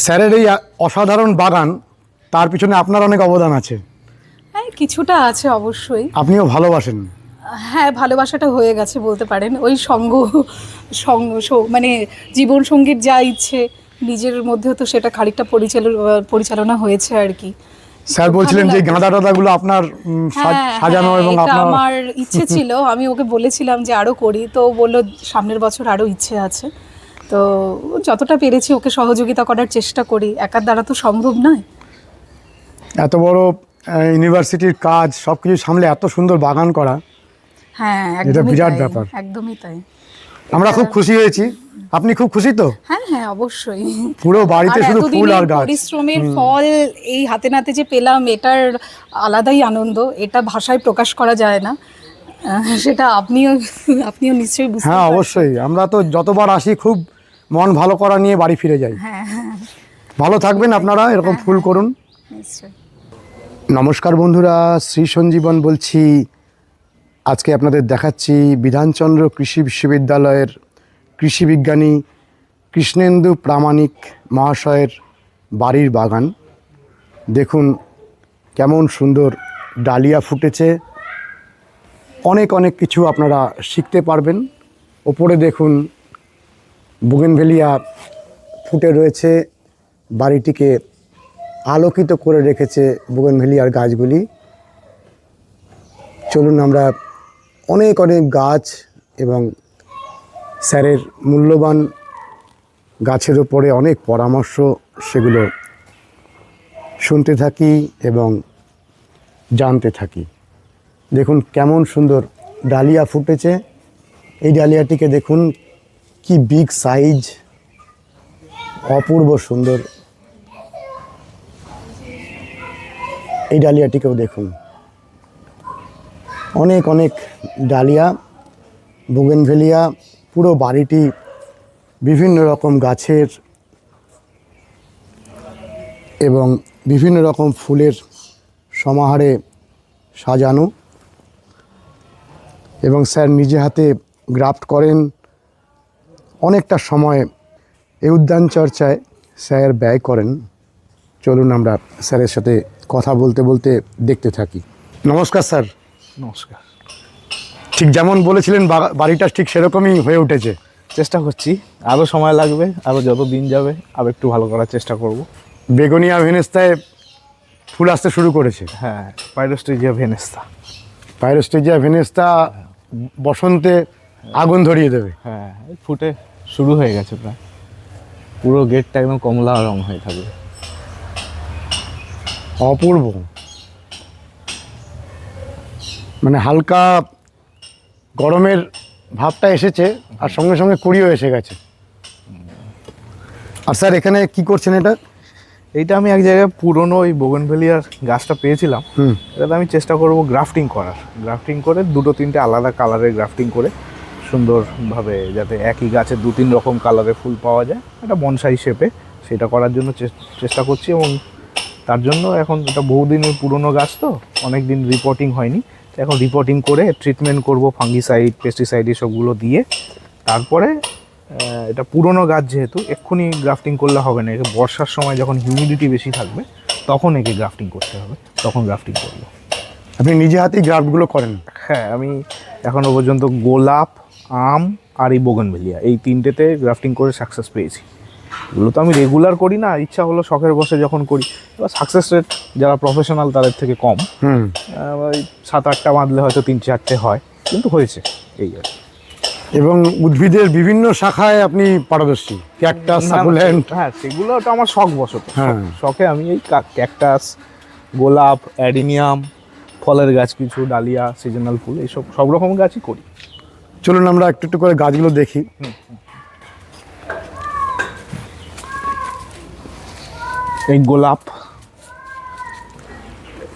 স্যারের এই অসাধারণ বাগান, তার পিছনে আপনার অনেক অবদান আছে। হ্যাঁ, কিছুটা আছে অবশ্যই। আপনিও ভালোবাসেন। হ্যাঁ, ভালোবাসাটা হয়ে গেছে বলতে পারেন। ওই মানে জীবন সঙ্গীর যা ইচ্ছে নিজের মধ্যেও তো সেটা খানিকটা পরিচালনা হয়েছে আর কি। স্যার খুব বলছিলেন ভালো যে লাগে। গাঁদা টাদাগুলো আপনার হ্যাঁ, সাজানো হ্যাঁ, এবং এটা আপনার আমার ইচ্ছে ছিল। আমি ওকে বলেছিলাম যে আরো করি, তো ও বলল সামনের বছর আরো ইচ্ছে আছে। তো যতটা পেরেছি ওকে সহযোগিতা করার চেষ্টা করি, একার দ্বারা তো সম্ভব নয়। এত বড় ইউনিভার্সিটির কাজ সবকিছু সামলে এত সুন্দর বাগান করা, হ্যাঁ, এটা একদমই বিরাট তাই, ব্যাপার। একদমই তাই। আমরা খুব খুশি হয়েছি। আপনি খুব খুশি তো? হ্যাঁ, হ্যাঁ, অবশ্যই। পুরো বাড়িতে শুধু ফুল আর গাছ। পরিশ্রমের ফল এই হাতে নাতে যে পেলাম, এটার আলাদাই আনন্দ। এটা ভাষায় প্রকাশ করা যায় না। সেটা আপনিও নিশ্চয়ই বুঝতে হ্যাঁ, পারছেন। অবশ্যই। আমরা তো যতবার আসি খুব মন ভালো করা নিয়ে বাড়ি ফিরে যাই। হ্যাঁ, হ্যাঁ, ভালো থাকবেন আপনারা, এরকম ফুল করুন। নিশ্চয়ই। নমস্কার বন্ধুরা, শ্রী সঞ্জীবন বলছি। আজকে আপনাদের দেখাচ্ছি বিধানচন্দ্র কৃষি বিশ্ববিদ্যালয়ের কৃষি বিজ্ঞানী কৃষ্ণেন্দু প্রামাণিক মহাশয়ের বাড়ির বাগান। দেখুন কেমন সুন্দর ডালিয়া ফুটেছে। অনেক অনেক কিছু আপনারা শিখতে পারবেন। ওপরে দেখুন বুগেনভেলিয়া ফুটে রয়েছে, বাড়িটিকে আলোকিত করে রেখেছে বুগেনভেলিয়ার গাছগুলি। চলুন আমরা অনেক অনেক গাছ এবং স্যারের মূল্যবান গাছের ওপরে অনেক পরামর্শ, সেগুলো শুনতে থাকি এবং জানতে থাকি। দেখুন কেমন সুন্দর ডালিয়া ফুটেছে। এই ডালিয়াটিকে দেখুন কি বিগ সাইজ, অপূর্ব সুন্দর। এই ডালিয়াটিকেও দেখুন, অনেক অনেক ডালিয়া, বুগেনভেলিয়া। পুরো বাড়িটি বিভিন্ন রকম গাছের এবং বিভিন্ন রকম ফুলের সমাহারে সাজানো। এবং স্যার নিজে হাতে গ্রাফট করেন। অনেকটা সময় এই উদ্যান চর্চায় স্যার ব্যয় করেন। চলুন আমরা স্যারের সাথে কথা বলতে বলতে দেখতে থাকি। নমস্কার স্যার। নমস্কার। ঠিক যেমন বলেছিলেন বাড়িটা ঠিক সেরকমই হয়ে উঠেছে। চেষ্টা করছি, আরও সময় লাগবে, আরও যত দিন যাবে আরও একটু ভালো করার চেষ্টা করব। বেগোনিয়া ভেনেস্তায় ফুল আসতে শুরু করেছে। হ্যাঁ, পাইরোস্টেজিয়া ভেনেস্তা। পাইরোস্টেজিয়া ভেনেস্তা বসন্তে আগুন ধরিয়ে দেবে। হ্যাঁ, এই ফুটে শুরু হয়ে গেছে প্রায়। পুরো গেটটা একদম কমলা রং হয়ে থাকবে। অপূর্ব, মানে হালকা গরমের ভাবটা এসেছে আর সঙ্গে সঙ্গে কুড়িও এসে গেছে। আর স্যার এখানে কি করছেন এটা? এইটা আমি এক জায়গায় পুরনো ওই বোগেনভেলিয়ার গাছটা পেয়েছিলাম। এটাতে আমি চেষ্টা করব গ্রাফটিং করার। গ্রাফটিং করে দুটো তিনটে আলাদা কালারের গ্রাফটিং করে সুন্দরভাবে যাতে একই গাছে দু তিন রকম কালারের ফুল পাওয়া যায়, একটা বনসাই শেপে, সেটা করার জন্য চেষ্টা করছি। এবং তার জন্য এখন এটা বহুদিনের পুরনো গাছ, তো অনেক দিন রিপোর্টিং হয়নি। এখন রিপোর্টিং করে ট্রিটমেন্ট করব ফাঙ্গিসাইড, পেস্টিসাইড এসবগুলো দিয়ে। তারপরে এটা পুরনো গাছ যেহেতু এক্ষুনি গ্রাফটিং করলে হবে না, একে বর্ষার সময় যখন হিউমিডিটি বেশি থাকবে তখন একে গ্রাফটিং করতে হবে, তখন গ্রাফটিং করব। আপনি নিজে হাতেই গ্রাফটগুলো করেন? হ্যাঁ, আমি এখনও পর্যন্ত গোলাপ, আম আর এই বোগেনভেলিয়া, এই তিনটেতে গ্রাফটিং করে সাকসেস পেয়েছি। এগুলো তো আমি রেগুলার করি না, ইচ্ছা হলো শখের বসে যখন করি। এবার সাকসেস রেট যারা প্রফেশনাল তাদের থেকে কম। ওই 7-8টা বাঁধলে হয়তো 3-4টে হয়, কিন্তু হয়েছে এই আর। এবং উদ্ভিদের বিভিন্ন শাখায় আপনি পারদর্শী, ক্যাকটাস, সাকুলেন্ট। হ্যাঁ, সেগুলো তো আমার শখ বশত। হ্যাঁ, শখে আমি এই ক্যাকটাস, গোলাপ, অ্যাডিনিয়াম, ফলের গাছ কিছু, ডালিয়া, সিজনাল ফুল, এইসব সব রকম গাছই করি। চলুন আমরা একটু একটু করে গাছগুলো দেখি। এই গোলাপ,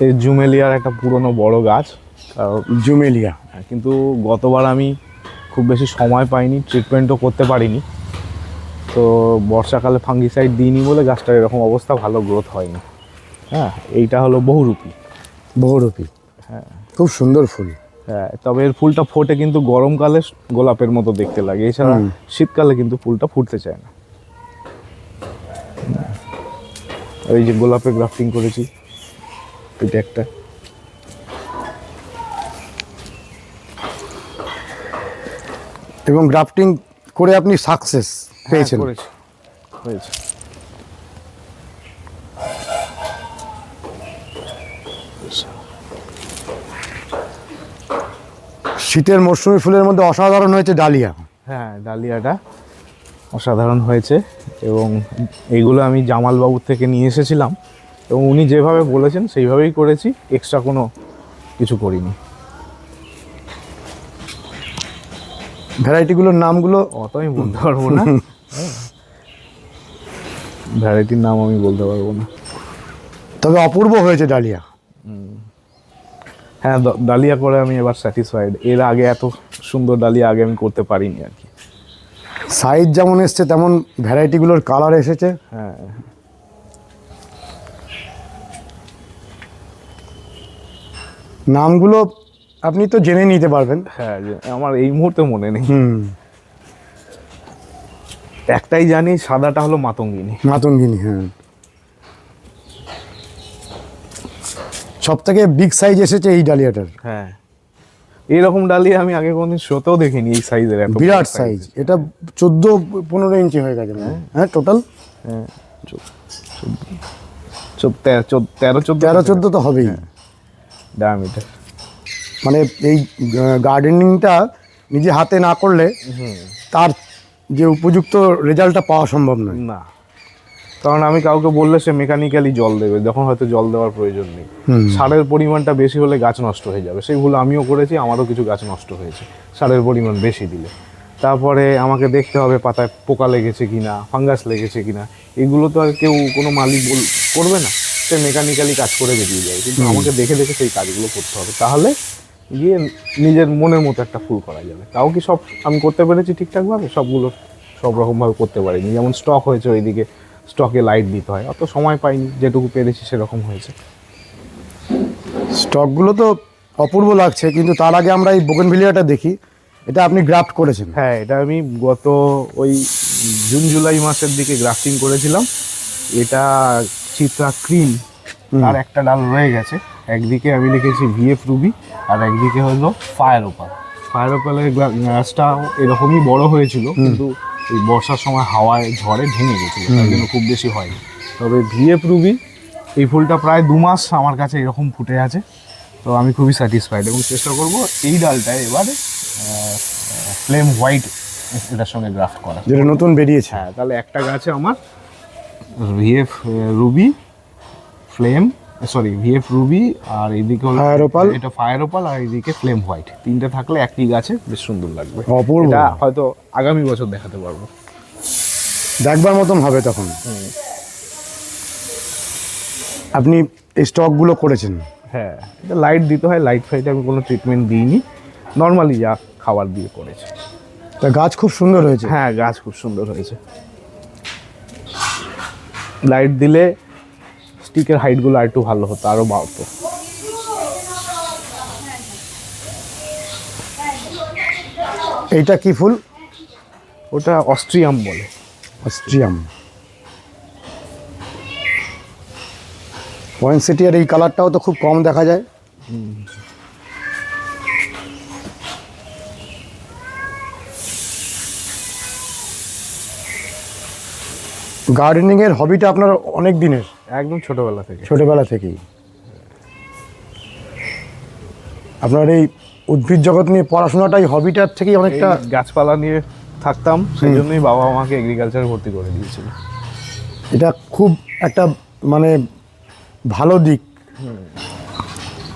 এই জুমেলিয়ার একটা পুরনো বড় গাছ। জুমেলিয়া, কিন্তু গতবার আমি খুব বেশি সময় পাইনি, ট্রিটমেন্টও করতে পারিনি, তো বর্ষাকালে ফাঙ্গিসাইড দিইনি বলে গাছটার এরকম অবস্থা, ভালো গ্রোথ হয়নি। হ্যাঁ, এইটা হলো বহুরূপী। বহুরূপী, হ্যাঁ, খুব সুন্দর ফুল। হ্যাঁ, তবে এর ফুলটা ফোটে কিন্তু গরমকালে গোলাপের মতো দেখতে লাগে, এছাড়া শীতকালে কিন্তু ফুলটা ফুটতে চায় না। ওই যে গোলাপে গ্রাফটিং করেছি, এটা একটা। এবং গ্রাফটিং করে আপনি সাকসেস পেয়েছেন। হ্যাঁ, করেছি, হয়েছে। শীতের মরশুমি ফুলের মধ্যে অসাধারণ হয়েছে ডালিয়া। হ্যাঁ, ডালিয়াটা অসাধারণ হয়েছে এবং এইগুলো আমি জামালবাবুর থেকে নিয়ে এসেছিলাম এবং উনি যেভাবে বলেছেন সেইভাবেই করেছি, এক্সট্রা কোনো কিছু করিনি। ভ্যারাইটিগুলোর নামগুলো অত আমি বলতে পারবো না, ভ্যারাইটির নাম আমি বলতে পারবো না। তবে অপূর্ব হয়েছে ডালিয়া। হ্যাঁ, ডালিয়া করে আমি এবার স্যাটিসফাইড। এর আগে এত সুন্দর ডালিয়া আগে আমি করতে পারিনি আর কি। সাইজ যেমন এসছে তেমন ভ্যারাইটিগুলোর কালার এসেছে। হ্যাঁ, নামগুলো আপনি তো জেনে নিতে পারবেন। হ্যাঁ, আমার এই মুহূর্তে মনে নেই। হুম, একটাই জানি, সাদাটা হলো মাতঙ্গিনী। মাতঙ্গিনী, হ্যাঁ। সব থেকে বিগ সাইজ এসেছে এই ডালিয়াটার। হ্যাঁ, এইরকম ডালিয়া আমি আগে কোনদিন শোতেও দেখিনি, এই সাইজের এত বিরাট সাইজ। এটা 14-15 ইঞ্চি হয়ে গেছে। হ্যাঁ, টোটাল হ্যাঁ, 13-14 তো হবেই। ডায়ামিটার। মানে এই গার্ডেনিংটা নিজে হাতে না করলে তার যে উপযুক্ত রেজাল্টটা পাওয়া সম্ভব নয়। না, কারণ আমি কাউকে বললে সে মেকানিক্যালি জল দেবে, যখন হয়তো জল দেওয়ার প্রয়োজন নেই। সারের পরিমাণটা বেশি হলে গাছ নষ্ট হয়ে যাবে, সেই ভুল আমিও করেছি, আমারও কিছু গাছ নষ্ট হয়েছে সারের পরিমাণ বেশি দিলে। তারপরে আমাকে দেখতে হবে পাতায় পোকা লেগেছে কিনা, ফাঙ্গাস লেগেছে কিনা। এগুলো তো আর কেউ কোনো মালিক করবে না, সে মেকানিক্যালি কাজ করে বেরিয়ে যায়। কিন্তু আমাকে দেখে দেখে সেই কাজগুলো করতে হবে, তাহলে গিয়ে নিজের মনের মতো একটা ফুল করা যাবে। তাও কি সব আমি করতে পেরেছি ঠিকঠাকভাবে? সবগুলো সব রকমভাবে করতে পারিনি। যেমন স্টক হয়েছে, ওইদিকে স্টকে লাইট দিতে হয়, অত সময় পাইনি, যেটুকু পেরেছি সেরকম হয়েছে। স্টকগুলো তো অপূর্ব লাগছে, কিন্তু তার আগে আমরা এই বোগেনভিলিয়াটা দেখি। এটা আপনি গ্রাফট করেছেন? হ্যাঁ, এটা আমি গত ওই জুন জুলাই মাসের দিকে গ্রাফটিং করেছিলাম। এটা চিত্রা ক্রিম, আর একটা ডাল রয়ে গেছে। একদিকে আমি লিখেছি ভিএফ রুবি, আর একদিকে হলো ফায়ার ওপাল। ফায়ার ওপালের গাছটা এরকমই বড় হয়েছিল, কিন্তু এই বর্ষার সময় হাওয়ায় ঝড়ে ভেঙে গেছিলো, তার জন্য খুব বেশি হয়নি। তবে ভিএফ রুবি এই ফুলটা প্রায় 2 মাস আমার কাছে এরকম ফুটে আছে, তো আমি খুবই স্যাটিসফাইড এবং চেষ্টা করব এই ডালটায় এবারে ফ্লেম হোয়াইট এটার সঙ্গে গ্রাফট করা, যেটা নতুন বেরিয়েছে। হ্যাঁ, তাহলে একটা গাছে আমার VF ruby flame, sorry VF ruby, আর এইদিকে হলো ফায়ার ওপাল, এটা ফায়ার ওপাল, আর এইদিকে ফ্লেম হোয়াইট। তিনটে থাকলে একই গাছে বেশ সুন্দর লাগবে। অপূর্ব। এটা হয়তো আগামী বছর দেখাতে পারবো, দেখবার মতন হবে তখন। আপনি এই স্টকগুলো করেছেন? হ্যাঁ, এটা লাইট দিতে হয়, লাইট ফাইটে আমি কোনো ট্রিটমেন্ট দিইনি, নর্মালি যা খাবার দিয়ে করেছি। তা গাছ খুব সুন্দর হয়েছে। হ্যাঁ, গাছ খুব সুন্দর হয়েছে। লাইট দিলে স্টিকের হাইটগুলো আর একটু ভালো হতো, আরও বাড়তো। এইটা কি ফুল? ওটা অস্ট্রিয়াম বলে। অস্ট্রিয়াম। পয়েন্টসেটিয়ার এই কালারটাও তো খুব কম দেখা যায়। গার্ডেনিংয়ের হবিটা আপনার অনেক দিনের? একদম ছোটবেলা থেকে। ছোটবেলা থেকেই আপনার এই উদ্ভিদ জগৎ নিয়ে পড়াশোনাটাই হবিটার থেকেই অনেকটা। এই গাছপালা নিয়ে থাকতাম, সেই জন্যই বাবা আমাকে এগ্রিকালচারে ভর্তি করে দিয়েছিল। এটা খুব একটা মানে ভালো দিক,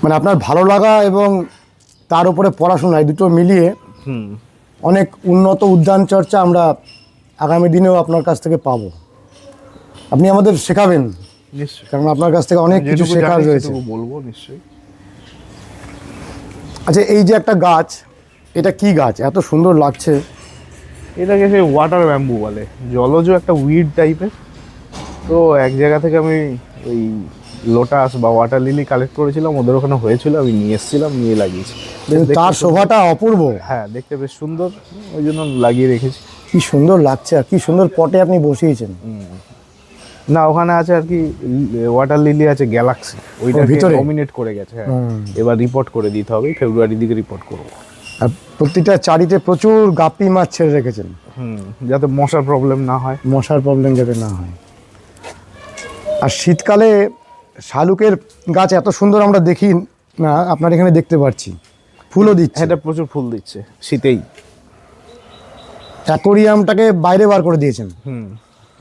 মানে আপনার ভালো লাগা এবং তার উপরে পড়াশোনা, এই দুটো মিলিয়ে অনেক উন্নত উদ্যান চর্চা আমরা আগামী দিনেও আপনার কাছ থেকে পাবো। আপনি আমাদের শেখাবেন নিশ্চয়ই, কারণ আপনার কাছ থেকে অনেক কিছু শেখার রয়েছে। বলবো নিশ্চয়ই। আচ্ছা, এই যে একটা গাছ, এটা কি গাছ এত সুন্দর লাগছে? এটাকে সেই ওয়াটার ব্যাম্বু বলে, জলজ একটা উইড টাইপের। তো এক জায়গা থেকে আমি ওই লোটাস বা ওয়াটার লিলি কালেক্ট করেছিলাম, ওদের ওখানে হয়েছিল, আমি নিয়ে এসেছিলাম, নিয়ে লাগিয়েছি। তার শোভাটা অপূর্ব। হ্যাঁ, দেখতে বেশ সুন্দর, ওই জন্য লাগিয়ে রেখেছি। কি সুন্দর লাগছে, আর কি সুন্দর পটে আপনি বসিয়েছেন। না, ওখানে আছে আর কি ওয়াটার লিলি আছে, গ্যালাক্সি, ওইটা ভিতরে? ডমিনেট করে গেছে। হ্যাঁ, এবার রিপোর্ট করে দিতে হবে, ফেব্রুয়ারির দিকে রিপোর্ট করবো। আর প্রতিটা চারিতে প্রচুর গাপ্পি মাছ ছেড়ে রেখেছেন, যাতে মশার প্রবলেম না হয়। মশার প্রবলেম যাতে না হয়। আর শীতকালে শালুকের গাছ এত সুন্দর আমরা দেখি না, আপনার এখানে দেখতে পাচ্ছি ফুলও দিচ্ছে। এটা প্রচুর ফুল দিচ্ছে শীতেই। অ্যাকোরিয়ামটাকে বাইরে বার করে দিয়েছেন।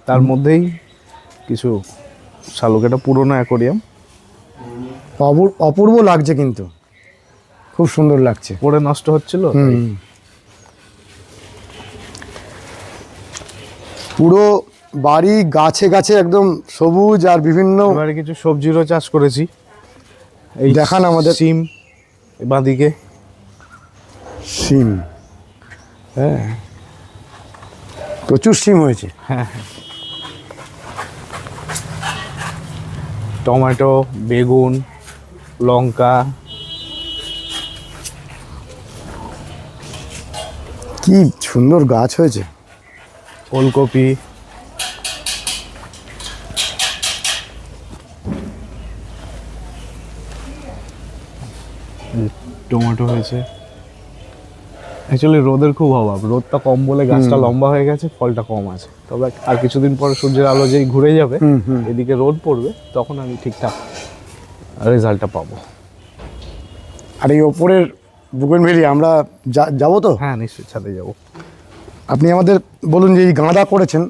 তার মধ্যেই কিছু শালুক, এটা পুরোনো অ্যাকোরিয়াম। অপূর্ব লাগছে, কিন্তু খুব সুন্দর লাগছে। পরে নষ্ট হচ্ছিল। পুরো বাড়ি গাছে গাছে একদম সবুজ, আর বিভিন্ন এবারে কিছু সবজিরও চাষ করেছি। এই দেখান আমাদের। সিম, বাঁদিকে শিম, হ্যাঁ প্রচুর শিম হয়েছে। টমেটো, বেগুন, লঙ্কা, কি সুন্দর গাছ হয়েছে। ওলকপি, টমেটো হয়েছে। অ্যাকচুয়ালি রোদের খুব অভাব, রোদটা কম বলে গাছটা লম্বা হয়ে গেছে, ফলটা কম আছে। তবে আর কিছুদিন পরে সূর্যের আলো যেই ঘুরে যাবে, এদিকে রোদ পড়বে, তখন আমি ঠিকঠাক রেজাল্টটা পাবো। আর এই ওপরের বুগেনভেলিয়া আমরা যাবো তো? হ্যাঁ, নিশ্চয়ই ছাদে যাবো। আপনি আমাদের বলুন যে এই গাঁদা করেছেন,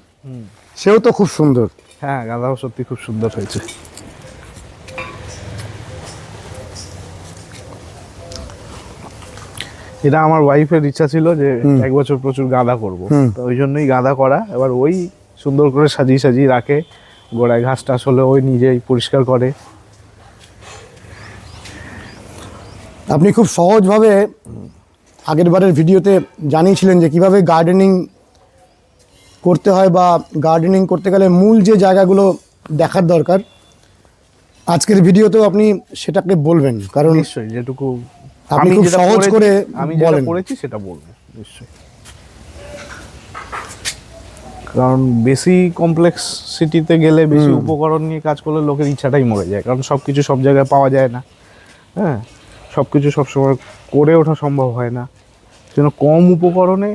সেও তো খুব সুন্দর। হ্যাঁ, গাঁদাও সত্যি খুব সুন্দর হয়েছে। এটা আমার ওয়াইফের ইচ্ছা ছিল যে এক বছর প্রচুর গাঁদা করবো, তো ওই জন্যই গাঁদা করা। এবার ওই সুন্দর করে সাজিয়ে সাজিয়ে রাখে, গোড়ায় ঘাস টাস হলে ওই নিজেই পরিষ্কার করে। আপনি খুব সহজভাবে আগের বারের ভিডিওতে জানিয়েছিলেন যে কিভাবে গার্ডেনিং করতে হয়, বা গার্ডেনিং করতে গেলে মূল যে জায়গাগুলো দেখার দরকার। আজকের ভিডিওতেও আপনি সেটাকে বলবেন, কারণ নিশ্চয়ই যেটুকু আপনি আমি খুব যেটা সহজ করেছি- করে আমি যেটা বলেন। করেছি সেটা বলবো নিশ্চয়ই। কারণ বেশি কমপ্লেক্সিটিতে গেলে, বেশি উপকরণ নিয়ে কাজ করলে লোকের ইচ্ছাটাই মরে যায়, কারণ সব কিছু সব জায়গায় পাওয়া যায় না। হ্যাঁ, সব কিছু সবসময় করে ওঠা সম্ভব হয় না, সেজন্য কম উপকরণে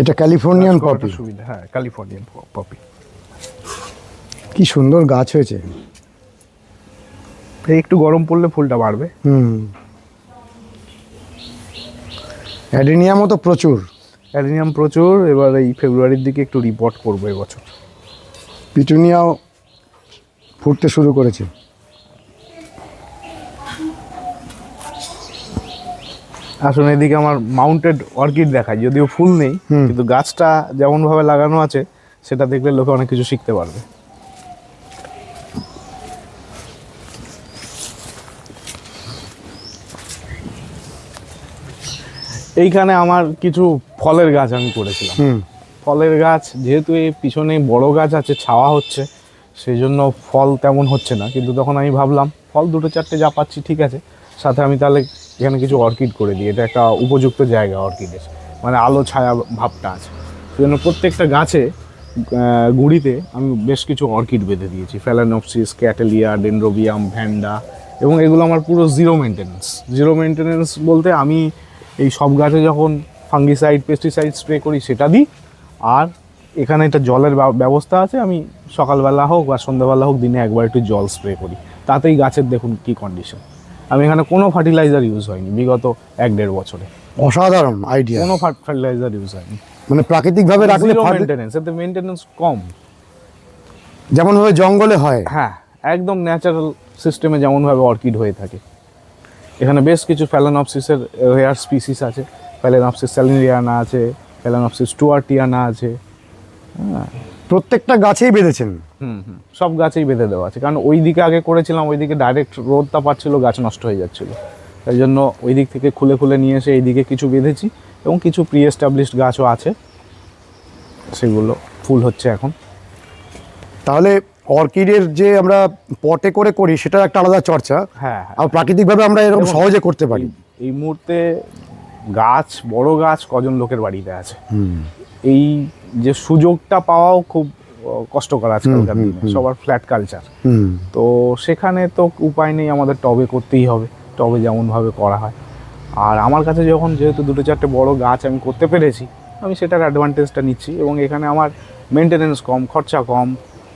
এটা ক্যালিফোর্নিয়ান কাজ করাটা পপি, সুবিধা। হ্যাঁ, ক্যালিফোর্নিয়ান পপি। কি সুন্দর গাছ হয়েছে। একটু গরম পড়লে ফুলটা বাড়বে। অ্যাডেনিয়ামও তো প্রচুর, অ্যাডেনিয়াম প্রচুর। এবার এই ফেব্রুয়ারির দিকে একটু রিপোর্ট করবো এবছর। পিটুনিয়াও ফুটতে শুরু করেছে। আসলে এদিকে আমার মাউন্টেড অর্কিড দেখায়, যদিও ফুল নেই, কিন্তু গাছটা যেমন ভাবে লাগানো আছে সেটা দেখলে লোকে অনেক কিছু শিখতে পারবে। এইখানে আমার কিছু ফলের গাছ আমি করেছিলাম। ফলের গাছ যেহেতু এই পিছনে বড় গাছ আছে, ছাওয়া হচ্ছে, সেই জন্য ফল তেমন হচ্ছে না। কিন্তু তখন আমি ভাবলাম ফল দুটো চারটে যা পাচ্ছি ঠিক আছে, সাথে আমি তাহলে এখানে কিছু অর্কিড করে দিই। এটা একটা উপযুক্ত জায়গা অর্কিডের, মানে আলো ছায়া ভাবটা আছে। সেই জন্য প্রত্যেকটা গাছে গুঁড়িতে আমি বেশ কিছু অর্কিড বেঁধে দিয়েছি, ফ্যালানোপসিস, ক্যাটেলিয়া, ডেনড্রোবিয়াম, ভ্যান্ডা। এবং এগুলো আমার পুরো জিরো মেনটেন্যান্স। জিরো মেনটেন্যান্স বলতে আমি এই সব গাছে যখন ফাঙ্গিসাইড, পেস্টিসাইড স্প্রে করি সেটা দিই, আর এখানে একটা জলের ব্যবস্থা আছে। আমি সকালবেলা হোক বা সন্ধ্যাবেলা হোক দিনে একবার একটু জল স্প্রে করি, তাতেই গাছের দেখুন কি কন্ডিশন। আমি এখানে কোনো ফার্টিলাইজার ইউজ হয়নি বিগত 1-1.5 বছরে। অসাধারণ আইডিয়া। কোনো ফার্টিলাইজার ইউজ হয়নি, মানে প্রাকৃতিকভাবে রাখলে মেনটেন্যান্স, এতে মেনটেন্যান্স কম, যেমনভাবে জঙ্গলে হয়। হ্যাঁ, একদম ন্যাচারাল সিস্টেমে যেমনভাবে অর্কিড হয়ে থাকে। এখানে বেশ কিছু ফ্যালানোপসিসের রেয়ার স্পিসিস আছে। ফ্যালানোপসিস স্যালিনিয়ানা আছে, ফ্যালানোপসিস স্টুয়ার্টিয়ানা আছে। প্রত্যেকটা গাছেই বেঁধেছেন? সব গাছেই বেঁধে দেওয়া আছে, কারণ ওই দিকে আগে করেছিলাম, ওই দিকে ডাইরেক্ট রোদটা পাচ্ছিল, গাছ নষ্ট হয়ে যাচ্ছিল। তাই জন্য ওই দিক থেকে খুলে খুলে নিয়ে এসে এইদিকে কিছু বেঁধেছি, এবং কিছু প্রি এস্টাবলিশড গাছও আছে, সেগুলো ফুল হচ্ছে এখন। তাহলে অর্কিডের যে আমরা পটে করে করি সেটা একটা আলাদা চর্চা, হ্যাঁ, আর প্রাকৃতিকভাবে আমরা এরকম সহজে করতে পারি। এই মুহূর্তে গাছ, বড় গাছ কজন লোকের বাড়িতে আছে, এই যে সুযোগটা পাওয়াও খুব কষ্টকর আজকালকার দিনে, সবার ফ্ল্যাট কালচার। হুম তো সেখানে তো উপায় নেই, আমাদের টবে করতেই হবে, টবে যেমনভাবে করা হয়। আর আমার কাছে যখন যেহেতু 2-4টে বড় গাছ আমি করতে পেরেছি, আমি সেটার অ্যাডভান্টেজটা নিচ্ছি, এবং এখানে আমার মেনটেনেন্স কম, খরচা কম।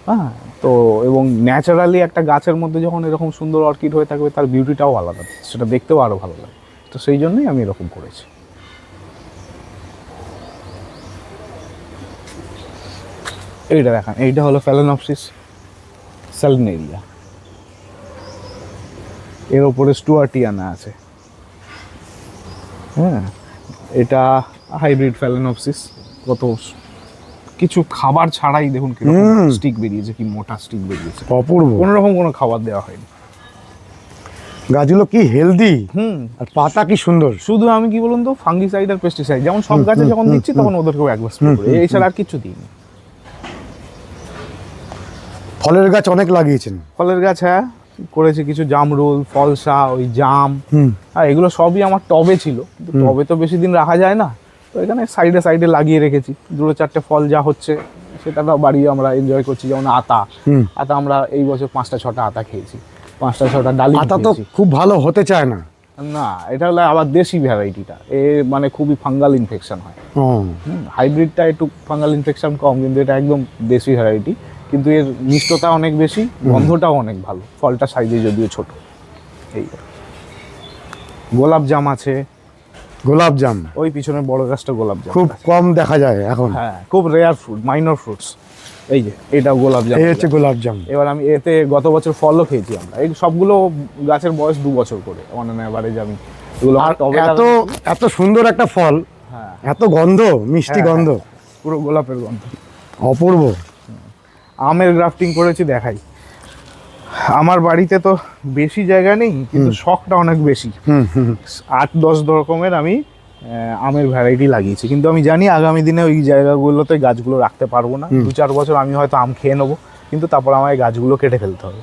হ্যাঁ, তো এবং ন্যাচারালি একটা গাছের মধ্যে যখন এরকম সুন্দর অর্কিড হয়ে থাকবে, তার বিউটিটাও আলাদা, সেটা দেখতেও আরও ভালো লাগে। তো সেই জন্যই আমি এরকম করেছি। এইটা দেখান, এইটা হলো ফ্যালেনপসিস স্যালিনেরিয়া, এর ওপরে স্টুয়ার্টিয়ানা আছে। হ্যাঁ, এটা হাইব্রিড ফ্যালেনপসিস, কত কিছু খাবার ছাড়াই দেখুন কি স্টিক বেরিয়েছে, কি মোটা স্টিক বেরিয়েছে, অপূর্ব। কোনো রকম কোনো খাবার দেওয়া হয়নি। গাছগুলো কি হেলদি, আর পাতা কি সুন্দর। শুধু আমি কি বলুন তো, ফাঙ্গিসাইড আর পেস্টিসাইড যেমন সব গাছে যখন দিচ্ছি তখন ওদেরকেও একবার স্প্রে করে, এছাড়া আর কিছু দিইনি। ফলের গাছ অনেক লাগিয়েছেন। ফলের গাছ হ্যাঁ করেছি, কিছু জামরুল, ফলসা, ওই জাম, হ্যাঁ এগুলো সবই আমার টবে ছিল, কিন্তু টবে তো বেশি দিন রাখা যায় না, তো এখানে সাইডে সাইডে লাগিয়ে রেখেছি। 2-4টে ফল যা হচ্ছে সেটা বাড়ি আমরা এনজয় করছি, যেমন আতা। আতা আমরা এই বছর 5টা-6টা আতা খেয়েছি, 5টা-6টা ডালিম আতা তো খেয়েছি। খুব ভালো হতে চায় না। না, এটা হলো আবার দেশি ভ্যারাইটিটা, এ মানে খুবই ফাঙ্গাল ইনফেকশন হয়। ও হাইব্রিডটা একটু ফাঙ্গাল ইনফেকশন কম, কিন্তু এটা একদম দেশি ভ্যারাইটি, কিন্তু এর মিষ্টতা অনেক বেশি, গন্ধটাও অনেক ভালো, ফলটা সাইজে যদিও ছোট। এই গোলাপ জাম আছে, গোলাপ জাম ওই পিছনে বড় গাছটা গোলাপ জাম খুব কম দেখা যায় এখন। হ্যাঁ, খুব রেয়ার ফ্রুট, মাইনর ফ্রুটস। এই যে এটাও গোলাপ জাম, এই হচ্ছে গোলাপ জাম। এবার আমি এতে গত বছর ফলও খেয়েছি আমরা। এই সবগুলো গাছের বয়স 2 বছর করে, অন অ্যান অ্যাভারেজ আমি এগুলো আর টবে এত এত সুন্দর একটা ফল, হ্যাঁ এত গন্ধ, মিষ্টি হ্যাঁ, গন্ধ, পুরো গোলাপের গন্ধ। অপূর্ব। আমের গ্রাফটিং করেছি দেখাই। আমার বাড়িতে তো বেশি জায়গা নেই, কিন্তু শখটা অনেক বেশি। 8-10 রকমের আমি আমের ভ্যারাইটি লাগিয়েছি, কিন্তু আমি জানি আগামী দিনে ওই জায়গাগুলোতে গাছগুলো রাখতে পারবো না। 2-4 বছর আমি হয়তো আম খেয়ে নেবো, কিন্তু তারপর আমায় গাছগুলো কেটে ফেলতে হবে।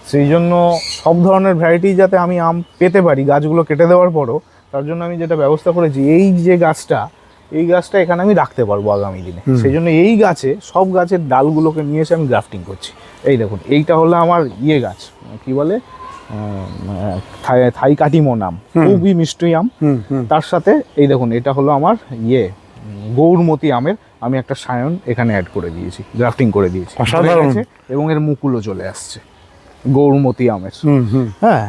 সেই জন্য সব ধরনের ভ্যারাইটি যাতে আমি আম পেতে পারি গাছগুলো কেটে দেওয়ার পরও, তার জন্য আমি যেটা ব্যবস্থা করেছি, এই যে গাছটা, এই গাছটা এখানে আমি রাখতে পারবো আগামী দিনে। সেই জন্য এই গাছে, সব গাছের ডালগুলোকে নিয়ে এসে আমি গ্রাফটিং করছি। এই দেখুন, এইটা হলো আমার ইয়ে গাছ, কি বলে, থাই কাটিমো নাম, খুবই মিষ্টি আম। তার সাথে এই দেখুন, এটা হলো আমার ইয়ে গৌরমতি আমের আমি একটা সায়ন এখানে অ্যাড করে দিয়েছি, গ্রাফটিং করে দিয়েছি, অসাধারণ। এবং এর মুকুলও চলে আসছে গৌরমতি আমের। হ্যাঁ,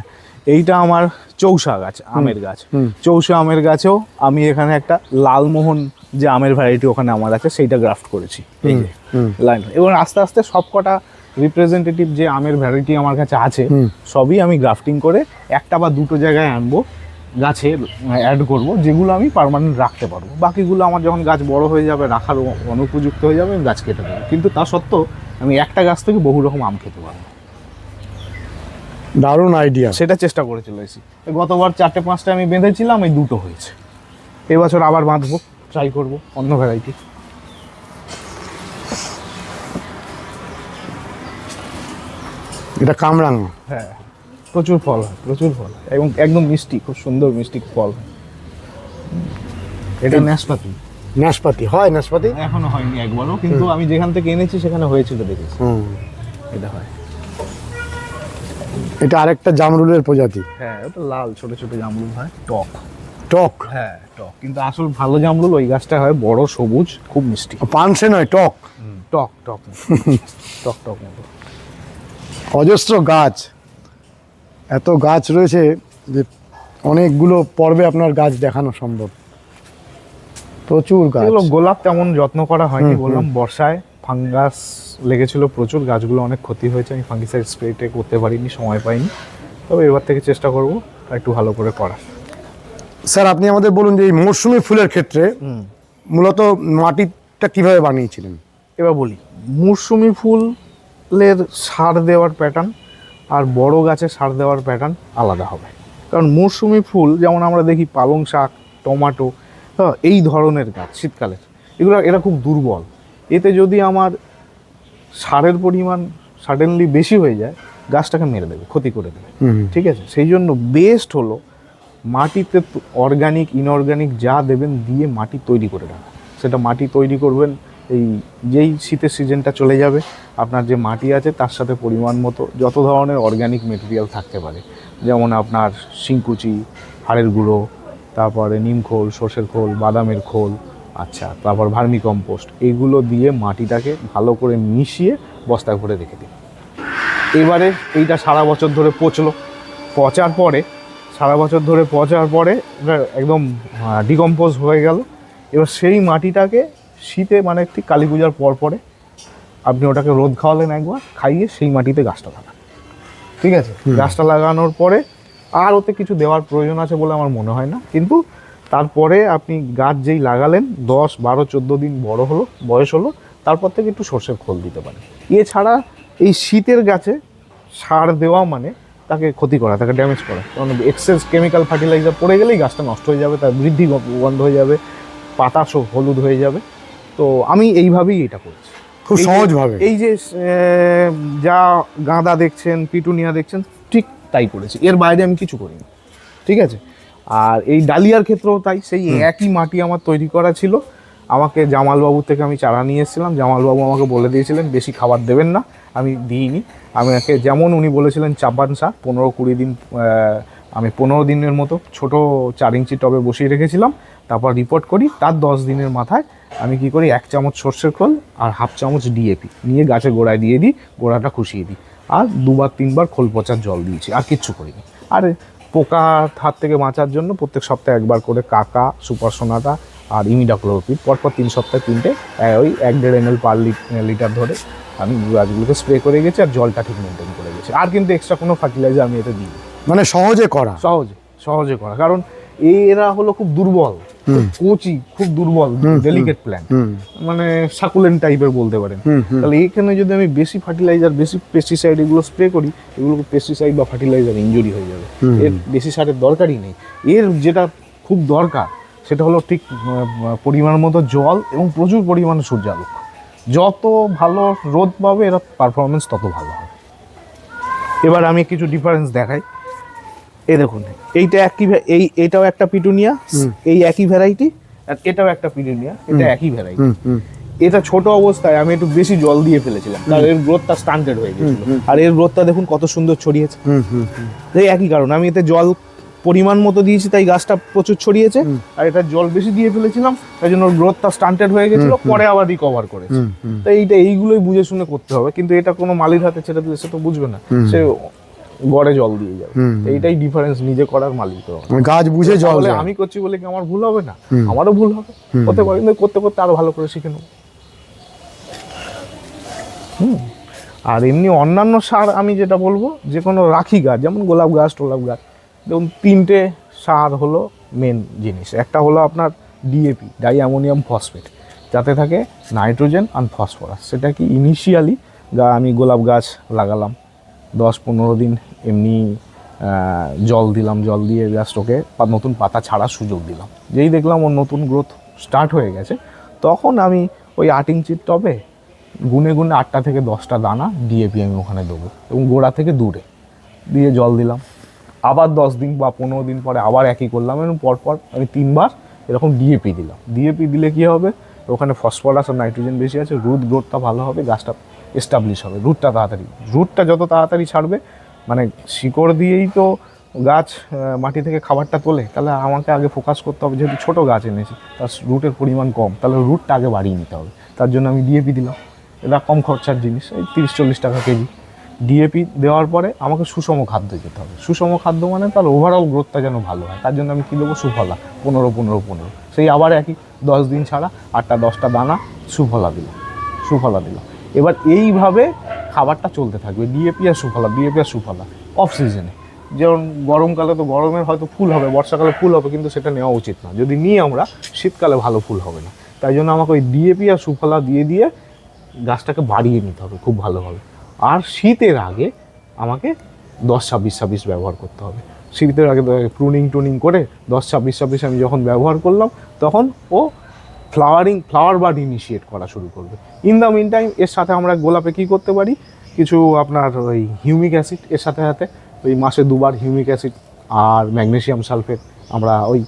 এইটা আমার চৌসা গাছ, আমের গাছ। চৌসা আমের গাছেও আমি এখানে একটা লালমোহন যে আমের ভ্যারাইটি ওখানে আমার আছে, সেইটা গ্রাফট করেছি। এই যে লাইন, এবং আস্তে আস্তে সবকটা রিপ্রেজেন্টেটিভ যে আমের ভ্যারাইটি আমার কাছে আছে, সবই আমি গ্রাফটিং করে 1টা বা 2টো জায়গায় আনবো, গাছে অ্যাড করব, যেগুলো আমি পার্মানেন্ট রাখতে পারবো। বাকিগুলো আমার যখন গাছ বড় হয়ে যাবে, রাখার অনুপযুক্ত হয়ে যাবে, আমি গাছ কেটে দেবো। কিন্তু তা সত্ত্বেও আমি একটা গাছ থেকে বহু রকম আম খেতে পারবো। দারুণ আইডিয়া। সেটা চেষ্টা করে চলেছি। গতবার 4-5টা আমি বেঁধেছিলাম, এই 2টো হয়েছে। এবছর আবার বাঁধবো, ট্রাই করব অন্য ভ্যারাইটি। এটা কামরাঙা। হ্যাঁ, প্রচুর ফল হয়, প্রচুর ফল হয়, এবং একদম মিষ্টি, খুব সুন্দর মিষ্টি ফল হয়। এটা নাশপাতি। নাশপাতি হয়? নাশপাতি এখনো হয়নি একবারও, কিন্তু আমি যেখান থেকে এনেছি সেখানে হয়েছিল, দেখেছি। এটা হয়। এটা আরেকটা জামরুলের প্রজাতি। হ্যাঁ, ওটা লাল ছোট ছোট জামরুল হয়, টক। টক? হ্যাঁ টক, কিন্তু আসল ভালো জামরুল ওই গাছটা হয়, বড় সবুজ, খুব মিষ্টি। পানসে নয়, টক। টক টক টক টক মতো। অজস্র গাছ, এত গাছ রয়েছে যে অনেকগুলো পর্বে আপনার গাছ দেখানো সম্ভব। প্রচুর গাছ। এগুলো গোলাপ তেমন যত্ন করা হয়নি, বললাম বর্ষায় ফাঙ্গাস লেগেছিল প্রচুর, গাছগুলো অনেক ক্ষতি হয়েছে। আমি ফাঙ্গিসাইড স্প্রেটে করতে পারিনি, সময় পাইনি, তবে এবার থেকে চেষ্টা করব একটু ভালো করে করার। স্যার, আপনি আমাদের বলুন যে এই মরশুমি ফুলের ক্ষেত্রে মূলত মাটিটা কিভাবে বানিয়েছিলেন? এবার বলি, মরশুমি ফুলের সার দেওয়ার প্যাটার্ন আর বড় গাছে সার দেওয়ার প্যাটার্ন আলাদা হবে। কারণ মরশুমি ফুল যেমন আমরা দেখি পালং শাক, টমাটো, এই ধরনের গাছ শীতকালের, এরা খুব দুর্বল। এতে যদি আমার সারের পরিমাণ সাডেনলি বেশি হয়ে যায়, গাছটাকে মেরে দেবে, ক্ষতি করে দেবে। ঠিক আছে, সেই জন্য বেস্ট হলো মাটিতে অর্গানিক ইনঅর্গানিক যা দেবেন দিয়ে মাটি তৈরি করে রাখা। সেটা মাটি তৈরি করবেন এই যেই শীতের সিজনটা চলে যাবে আপনার যে মাটি আছে তার সাথে পরিমাণ মতো যত ধরনের অর্গ্যানিক মেটেরিয়াল থাকতে পারে, যেমন আপনার শিংকুচি, হাড়ের গুঁড়ো, তারপরে নিম খোল, সর্ষের খোল, বাদামের খোল, আচ্ছা, তারপর ভার্মি কম্পোস্ট, এইগুলো দিয়ে মাটিটাকে ভালো করে মিশিয়ে বস্তায় ভরে রেখে দিন। এবারে এইটা সারা বছর ধরে পচার পরে সারা বছর ধরে পচার পরে একদম ডিকম্পোজ হয়ে গেল। এবার সেই মাটিটাকে শীতে মানে ঠিক কালী পূজার পরে আপনি ওটাকে রোদ খাওয়ালেন, একবার খাইয়ে সেই মাটিতে গাছটা লাগান। ঠিক আছে, গাছটা লাগানোর পরে আর ওতে কিছু দেওয়ার প্রয়োজন আছে বলে আমার মনে হয় না, কিন্তু তারপরে আপনি গাছ যেই লাগালেন 10, 12, 14 দিন বয়স হলো, তারপর থেকে একটু সর্ষের খোল দিতে পারেন। এছাড়া এই শীতের গাছে সার দেওয়া মানে তাকে ক্ষতি করা, তাকে ড্যামেজ করা, কারণ এক্সেস কেমিক্যাল ফার্টিলাইজার পড়ে গেলেই গাছটা নষ্ট হয়ে যাবে, তার বৃদ্ধি বন্ধ হয়ে যাবে, পাতা হলুদ হয়ে যাবে। তো আমি এইভাবেই এটা করছি, খুব সহজভাবে। এই যে যা গাঁদা দেখছেন, পিটুনিয়া দেখছেন, ঠিক তাই করেছি, এর বাইরে আমি কিছু করিনি। ঠিক আছে, আর এই ডালিয়ার ক্ষেত্রেও তাই, সেই একই মাটি আমার তৈরি করা ছিল। আমাকে জামালবাবুর থেকে আমি চারা নিয়ে এসেছিলাম, জামালবাবু আমাকে বলে দিয়েছিলেন বেশি খাবার দেবেন না, আমি দিইনি। আমাকে যেমন উনি বলেছিলেন চাপান শাক 15-20 দিন, আমি 15 দিনের মতো ছোটো 4 ইঞ্চি টবে বসিয়ে রেখেছিলাম। তারপর রিপোর্ট করি, তার 10 দিনের মাথায় আমি কি করি, 1 চামচ সর্ষের খোল আর 1/2 চামচ ডিএপি নিয়ে গাছের গোড়ায় দিয়ে দিই, গোড়াটা খুশিয়ে দিই, আর 2-3 বার খোল পচার জল দিয়েছি, আর কিচ্ছু করিনি। আর পোকার হাত থেকে বাঁচার জন্য প্রত্যেক সপ্তাহে একবার করে কাকা, সুপার সোনাটা আর ইমিডাক্লোরপিড পরপর 3 সপ্তাহে 3টে, ওই 1.5 ml পার লিটার ধরে আমি গাছগুলোকে স্প্রে করে গেছি, আর জলটা ঠিক মেনটেন করে গেছি। আর কিন্তু এক্সট্রা কোনো ফার্টিলাইজার আমি এতে দিই, মানে সহজে করা, সহজে করা, কারণ এরা হলো খুব দুর্বল, কচি, খুব দুর্বল, ডেলিকেট প্ল্যান্ট, মানে সাকুলেন্ট টাইপের বলতে পারেন। তাহলে এইখানে যদি আমি বেশি ফার্টিলাইজার, বেশি পেস্টিসাইড এগুলো স্প্রে করি, এগুলো পেস্টিসাইড বা ফার্টিলাইজার ইনজুরি হয়ে যাবে। এর বেশি সারের দরকারই নেই। এর যেটা খুব দরকার সেটা হলো ঠিক পরিমাণ মতো জল এবং প্রচুর পরিমাণে সূর্যালোক। যত ভালো রোদ পাবে এরা পারফরমেন্স তত ভালো হবে। এবার আমি কিছু ডিফারেন্স দেখাই। এই দেখুন, এইটা এটাও একটা পিটুনিয়া, এই একই ভ্যারাইটি, আর এটাও একটা পিটুনিয়া, এটা একই ভ্যারাইটি। এটা ছোট অবস্থায় আমি একটু বেশি জল দিয়ে ফেলেছিলাম, তার এর গ্রোথটা স্টান্টেড হয়ে গেছিল, আর এর গ্রোথটা দেখুন কত সুন্দর ছড়িয়েছে। এই একই কারণ, আমি এতে জল পরিমাণ মতো দিয়েছি তাই গাছটা প্রচুর ছড়িয়েছে, আর এটা জল বেশি দিয়ে ফেলেছিলাম তাই জন্য গ্রোথটা স্টান্টেড হয়ে গেছিল, পরে আবার রিকভার করেছে। তাই এইগুলোই বুঝে শুনে করতে হবে, কিন্তু এটা কোনো মালির হাতে ছেড়ে দিলে সে তো বুঝবে না, সে গড়ে জল দিয়ে যাবে। এইটাই ডিফারেন্স নিজে করার মালিক, গাছ বুঝে জল দেয়। আমি করছি বলে কি আমার ভুল হবে না? আমারও ভুল হবে, হতে পারে, কিন্তু করতে করতে আরো ভালো করে শিখে নেব। আর এমনি অন্যান্য সার আমি যেটা বলবো, যে কোনো রাখি গাছ, যেমন গোলাপ গাছ, টোলাপ গাছ, দেখুন 3টে সার হলো মেন জিনিস। একটা হলো আপনার ডিএপি, ডাই অ্যামোনিয়াম ফসফেট, যাতে থাকে নাইট্রোজেন আর ফসফরাস। সেটা কি ইনিশিয়ালি আমি গোলাপ গাছ লাগালাম, 10-15 দিন এমনি জল দিলাম, জল দিয়ে জাস্ট ওকে নতুন পাতা ছাড়ার সুযোগ দিলাম। যেই দেখলাম ওর নতুন গ্রোথ স্টার্ট হয়ে গেছে, তখন আমি ওই 8 ইঞ্চির টবে গুনে 8টা থেকে 10টা দানা ডিএপি আমি ওখানে দেবো, এবং গোড়া থেকে দূরে দিয়ে জল দিলাম। আবার 10 দিন বা 15 দিন পরে আবার একই করলাম, এবং পরপর আমি 3 বার এরকম ডিএপি দিলাম। ডিএপি দিলে কী হবে, ওখানে ফসফরাস আর নাইট্রোজেন বেশি আছে, রুট গ্রোথটা ভালো হবে, গাছটা এস্টাবলিশ হবে, রুটটা যত তাড়াতাড়ি ছাড়বে, মানে শিকড় দিয়েই তো গাছ মাটি থেকে খাবারটা তোলে, তাহলে আমাকে আগে ফোকাস করতে হবে, যেহেতু ছোটো গাছ এনেছি তার রুটের পরিমাণ কম, তাহলে রুটটা আগে বাড়িয়ে নিতে হবে। তার জন্য আমি ডিএপি দিলাম, এটা কম খরচার জিনিস, এই 30-40 টাকা কেজি। ডিএপি দেওয়ার পরে আমাকে সুষম খাদ্য যেতে হবে। সুষম খাদ্য মানে তার ওভারঅল গ্রোথটা যেন ভালো হয়, তার জন্য আমি কী দেবো, সুফলা 15-15-15, সেই আবার একই 10 দিন ছাড়া 8টা-10টা দানা সুফলা দিলাম। এবার এইভাবে খাবারটা চলতে থাকবে, ডিএপি আর সুফলা অফ সিজনে। যেমন গরমকালে তো গরমের হয়তো ফুল হবে, বর্ষাকালে ফুল হবে, কিন্তু সেটা নেওয়া উচিত না। যদি নিই আমরা, শীতকালে ভালো ফুল হবে না। তাই জন্য আমাকে ওই ডিএপি আর সুফলা দিয়ে গাছটাকে বাড়িয়ে নিতে হবে খুব ভালোভাবে। আর শীতের আগে আমাকে 10-26-26 ব্যবহার করতে হবে। শীতের আগে টুনিং করে 10-26-26 আমি যখন ব্যবহার করলাম, তখন ও ফ্লাওয়ার বার্ড ইনিশিয়েট করা শুরু করবে। ইন দ্য মিন টাইম এর সাথে আমরা গোলাপে কী করতে পারি, কিছু আপনার ওই হিউমিক অ্যাসিড, এর সাথে ওই মাসে 2 বার হিউমিক অ্যাসিড আর ম্যাগনেসিয়াম সালফেট আমরা ওই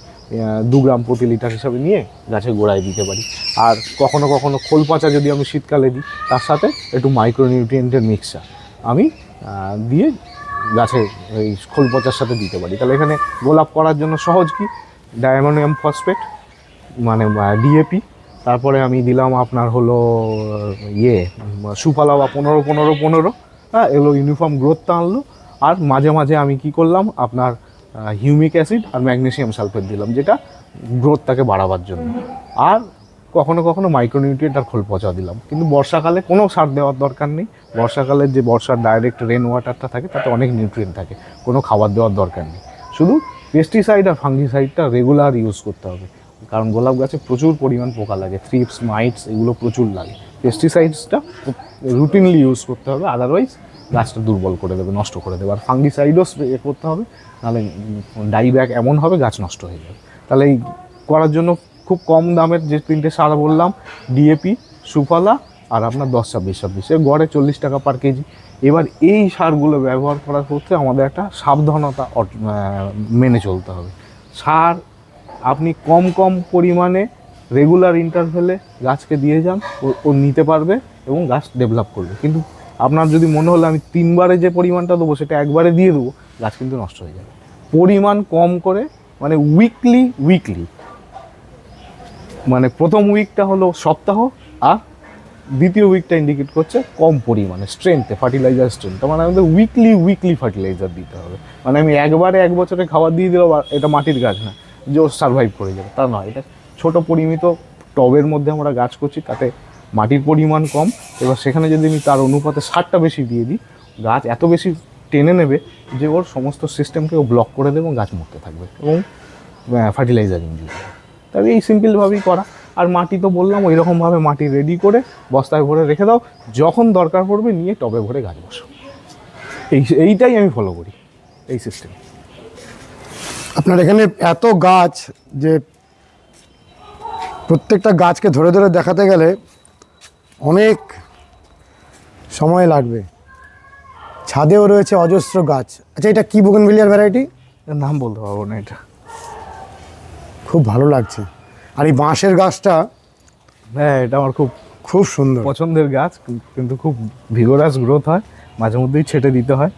2 গ্রাম প্রতি লিটার হিসাবে নিয়ে গাছের গোড়ায় দিতে পারি। আর কখনো কখনো খোল পচা যদি আমি শীতকালে দিই, তার সাথে একটু মাইক্রোনিউট্রিয়েন্টের মিক্সচার আমি দিয়ে গাছে এই খোল পচার সাথে দিতে পারি। তাহলে এখানে গোলাপ করার জন্য সহজ কি, ডায়ামোনিয়াম ফসফেট মানে ডিএপি, তারপরে আমি দিলাম আপনার হলো সুফলা বা 15-15-15, হ্যাঁ, এগুলো ইউনিফর্ম গ্রোথটা আনলো। আর মাঝে মাঝে আমি কি করলাম, আপনার হিউমিক অ্যাসিড আর ম্যাগনেসিয়াম সালফেট দিলাম, যেটা গ্রোথটাকে বাড়াবার জন্য। আর কখনো কখনো মাইক্রোনিউট্রিয়েন্ট আর খোল পচা দিলাম। কিন্তু বর্ষাকালে কোনো সার দেওয়ার দরকার নেই। বর্ষাকালে যে বর্ষার ডাইরেক্ট রেন ওয়াটারটা থাকে তাতে অনেক নিউট্রিয়েন্ট থাকে, কোনো খাবার দেওয়ার দরকার নেই। শুধু পেস্টিসাইড আর ফাঙ্গিসাইডটা রেগুলার ইউজ করতে হবে, কারণ গোলাপ গাছে প্রচুর পরিমাণ পোকা লাগে, থ্রিপস, মাইটস এগুলো প্রচুর লাগে। পেস্টিসাইডসটা রুটিনলি ইউজ করতে হবে, আদারওয়াইজ গাছটা দুর্বল করে দেবে, নষ্ট করে দেবে। আর ফাঙ্গিসাইডও স্প্রে করতে হবে, নাহলে ডাইব্যাক এমন হবে গাছ নষ্ট হয়ে যাবে। তাহলে এই করার জন্য খুব কম দামের যে 3টে সার বললাম, ডিএপি, সুফলা আর আপনার 10-26-26, এর গড়ে 40 টাকা পার কেজি। এবার এই সারগুলো ব্যবহার করার ক্ষেত্রে আমাদের একটা সাবধানতা মেনে চলতে হবে। সার আপনি কম কম পরিমাণে রেগুলার ইন্টারভেলে গাছকে দিয়ে যান, ও নিতে পারবে এবং গাছ ডেভেলপ করবে। কিন্তু আপনার যদি মনে হলো আমি 3বারে যে পরিমাণটা দেবো সেটা একবারে দিয়ে দেবো, গাছ কিন্তু নষ্ট হয়ে যাবে। পরিমাণ কম করে, মানে উইকলি, মানে প্রথম উইকটা হলো সপ্তাহ, আর দ্বিতীয় উইকটা ইন্ডিকেট করছে কম পরিমাণে স্ট্রেংথে, ফার্টিলাইজার স্ট্রেংথ। মানে আমাদের উইকলি ফার্টিলাইজার দিতে হবে। মানে আমি একবারে 1 বছরে খাবার দিয়ে দিলাম, এটা মাটির গাছ না যে ও সারভাইভ করে যাবে, তা নয়। এটা ছোট পরিমিত টবের মধ্যে আমরা গাছ করছি, তাতে মাটির পরিমাণ কম। এবার সেখানে যদি আমি তার অনুপাতে সারটা বেশি দিয়ে দিই, গাছ এত বেশি টেনে নেবে যে ওর সমস্ত সিস্টেমকে ও ব্লক করে দেবে এবং গাছ মরতে থাকবে এবং ফার্টিলাইজার ইনজুরি হবে। তবে এই সিম্পলভাবেই করা। আর মাটি তো বললাম, ওই রকমভাবে মাটি রেডি করে বস্তায় ভরে রেখে দাও, যখন দরকার পড়বে নিয়ে টবে ভরে গাছ বসো। এইটাই আমি ফলো করি, এই সিস্টেম। আপনার এখানে এত গাছ যে প্রত্যেকটা গাছকে ধরে ধরে দেখাতে গেলে অনেক সময় লাগবে। ছাদেও রয়েছে অজস্র গাছ। আচ্ছা, এটা কি বোগেনভিলিয়ার ভ্যারাইটি? এর নাম বলতে পারবো না এটা। খুব ভালো লাগছে। আর এই বাঁশের গাছটা, হ্যাঁ, এটা আমার খুব খুব সুন্দর পছন্দের গাছ, কিন্তু খুব ভিগোরাস গ্রোথ হয়, মাঝে মধ্যেই ছেটে দিতে হয়।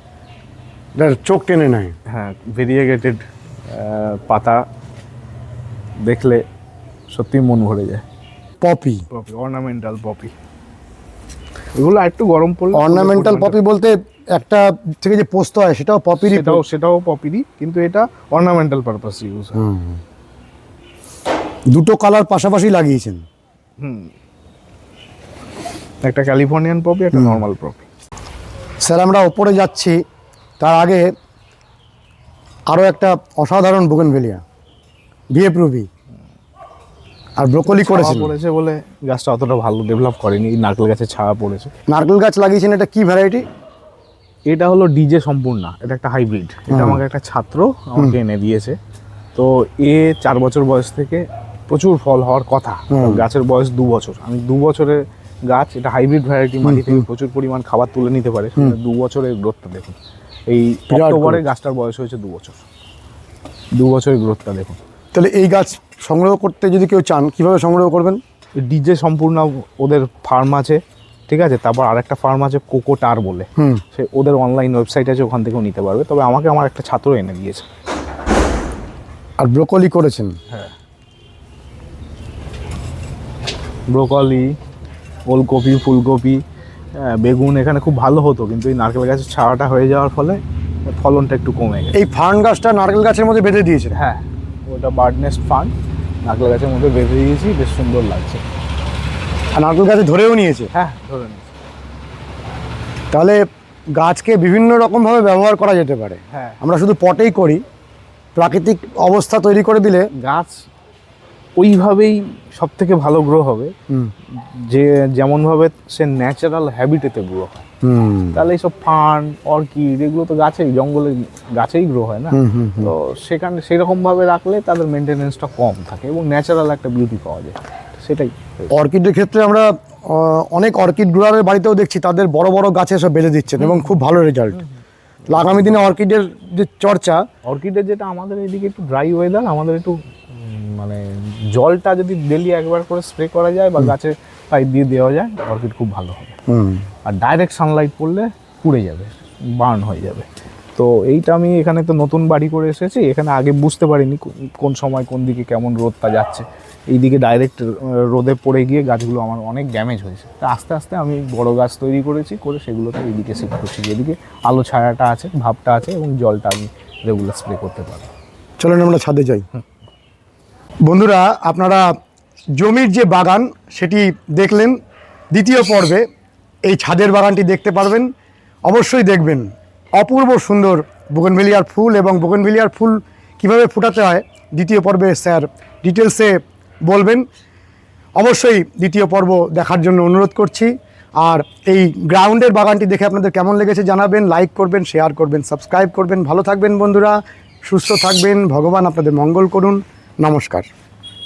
এটা চোখ টেনে নেয়। হ্যাঁ, ভেরিয়েগেটেড পাতা দেখলে সত্যি মন ভরে যায়। পপি, অর্নামেন্টাল পপি, এগুলো একটু গরম পড়লে অর্নামেন্টাল পপি বলতে একটা থেকে যে পোস্ত হয় সেটাও পপিরই? সেটাও পপিরই, কিন্তু এটা অর্নামেন্টাল পারপাস ইউজ হয়। দুটো কালার পাশাপাশি লাগিয়েছেন? একটা ক্যালিফোর্নিয়ান পপি, একটা নর্মাল পপি। স্যার, আমরা ওপরে যাচ্ছি, তার আগে আরও একটা অসাধারণ বোগেনভিলিয়া, ভিএফ রুবি আর ব্রোকলি করেছেন। পড়েছে বলে গাছটা অতটা ভালো ডেভেলপ করেনি, এই নারকেল গাছের ছায়া পড়েছে। নারকেল গাছ লাগিয়েছেন, এটা কি ভ্যারাইটি? এটা হলো ডিজে সম্পূর্ণা, এটা একটা হাইব্রিড। এটা আমাকে একটা ছাত্র আমাকে এনে দিয়েছে। তো 4 বছর বয়স থেকে প্রচুর ফল হওয়ার কথা, গাছের বয়স 2 বছর। আমি 2 বছরের গাছ, এটা হাইব্রিড ভ্যারাইটি, মাটি থেকে প্রচুর পরিমাণ খাবার তুলে নিতে পারে। 2 বছরের গ্রোথটা দেখুন, এই অক্টোবরে গাছটার বয়স হয়েছে 2 বছর। 2 বছরের গ্রোথটা দেখুন। তাহলে এই গাছ সংগ্রহ করতে যদি কেউ চান, কিভাবে সংগ্রহ করবেন? ডিজে সম্পূর্ণ ওদের ফার্ম আছে, ঠিক আছে। তারপর আরেকটা ফার্ম আছে কোকোটার বলে, সে ওদের অনলাইন ওয়েবসাইট আছে, ওখান থেকেও নিতে পারবে। তবে আমাকে আমার একটা ছাত্র এনে দিয়েছে। আর ব্রোকলি করেছেন? হ্যাঁ, ব্রোকলি, ওলকপি, ফুলকপি, বেগুন এখানে খুব ভালো হতো, কিন্তু এই নারকেল গাছের ছাওয়াটা হয়ে যাওয়ার ফলে ফলনটা একটু কমে গেছে। এই ফার্ন গাছটা নারকেল গাছের মধ্যে বেঁধে দিয়েছে? হ্যাঁ, ওটা বার্ড নেস্ট ফার্ন, নারকেল গাছের মধ্যে বেঁধে দিয়েছি, বেশ সুন্দর লাগছে। আর নারকেল গাছে ধরেও নিয়েছে? হ্যাঁ, ধরে নিয়েছি। তাহলে গাছকে বিভিন্ন রকমভাবে ব্যবহার করা যেতে পারে। হ্যাঁ, আমরা শুধু পটেই করি, প্রাকৃতিক অবস্থা তৈরি করে দিলে গাছ ওইভাবেই সব থেকে ভালো গ্রো হবে, যে যেমনভাবে সে ন্যাচারাল হ্যাবিটেতে গ্রো হয়। তাহলে এইসব ফার্ন, অর্কিড এগুলো তো গাছেই, জঙ্গলে গাছেই গ্রো হয় না। তো সেখানে সেরকমভাবে রাখলে তাদের মেনটেনেন্সটা কম থাকে এবং ন্যাচারাল একটা বিউটি পাওয়া যায়, সেটাই। অর্কিডের ক্ষেত্রে আমরা অনেক অর্কিড গ্রোয়ারের বাড়িতেও দেখছি তাদের বড় বড় গাছে সব বেঁধে দিচ্ছেন এবং খুব ভালো রেজাল্ট। আগামী দিনে অর্কিডের যে চর্চা, অর্কিডের যেটা আমাদের এদিকে একটু ড্রাই ওয়েদার, আমাদের একটু মানে জলটা যদি ডেলি একবার করে স্প্রে করা যায় বা গাছে পাইপ দিয়ে দেওয়া যায়, অর্কিড খুব ভালো হবে। আর ডাইরেক্ট সানলাইট পড়লে পুড়ে যাবে, বার্ন হয়ে যাবে। তো এইটা আমি এখানে তো নতুন বাড়ি করে এসেছি, এখানে আগে বুঝতে পারিনি কোন সময় কোন দিকে কেমন রোদটা যাচ্ছে। এই দিকে ডাইরেক্ট রোদে পড়ে গিয়ে গাছগুলো আমার অনেক ড্যামেজ হয়েছে। তা আস্তে আস্তে আমি বড় গাছ তৈরি করেছি, করে সেগুলোকে এইদিকে শিফট করছি, যেদিকে আলো ছায়াটা আছে, ভাবটা আছে এবং জলটা আমি রেগুলার স্প্রে করতে পারি। চলেন আমরা ছাদে যাই। বন্ধুরা, আপনারা জমির যে বাগান সেটি দেখলেন, দ্বিতীয় পর্বে এই ছাদের বাগানটি দেখতে পারবেন। অবশ্যই দেখবেন, অপূর্ব সুন্দর বোগেনভেলিয়ার ফুল, এবং বোগেনভেলিয়ার ফুল কিভাবে ফোটাতে হয় দ্বিতীয় পর্বে স্যার ডিটেলসে বলবেন। অবশ্যই দ্বিতীয় পর্ব দেখার জন্য অনুরোধ করছি। আর এই গ্রাউন্ডের বাগানটি দেখে আপনাদের কেমন লেগেছে জানাবেন, লাইক করবেন, শেয়ার করবেন, সাবস্ক্রাইব করবেন। ভালো থাকবেন বন্ধুরা, সুস্থ থাকবেন, ভগবান আপনাদের মঙ্গল করুন। নমস্কার।